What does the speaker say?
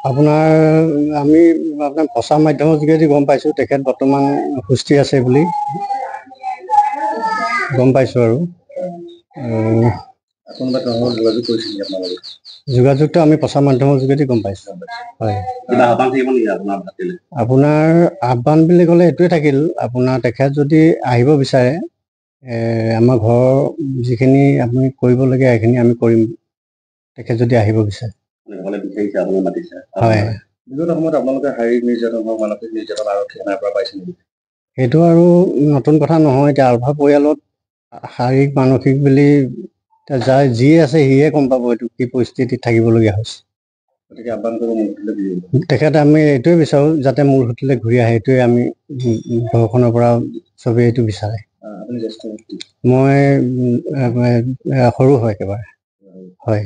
আপোনাৰ আমি আপোনাৰ প্ৰচাৰ মাধ্যমৰ যোগেদি গম পাইছোঁ তেখেত বৰ্তমান সুস্থিৰ আছে বুলি গম পাইছোঁ আৰু যোগাযোগটো আমি প্ৰচাৰ মাধ্যমৰ যোগেদি গম পাইছোঁ। হয়, আপোনাৰ আহ্বান বুলি ক'লে এইটোৱে থাকিল, আপোনাৰ তেখেত যদি আহিব বিচাৰে আমাৰ ঘৰৰ যিখিনি আপুনি কৰিবলগীয়া সেইখিনি আমি কৰিম, তেখেত যদি আহিব বিচাৰে। হয়, সেইটো আৰু নতুন কথা নহয়। এতিয়া আলফা পৰিয়ালত শাৰীৰিক মানসিক বুলি যাৰ যি আছে সিয়ে গম পাব এইটো কি পৰিস্থিতিত থাকিবলগীয়া হৈছে। তেখেতে আমি এইটোৱে বিচাৰোঁ যাতে মূল সুঁতিলৈ ঘূৰি আহে, এইটোৱে আমি ঘৰখনৰ পৰা চবেই এইটো বিচাৰে। মই সৰু হয় একেবাৰে। হয়।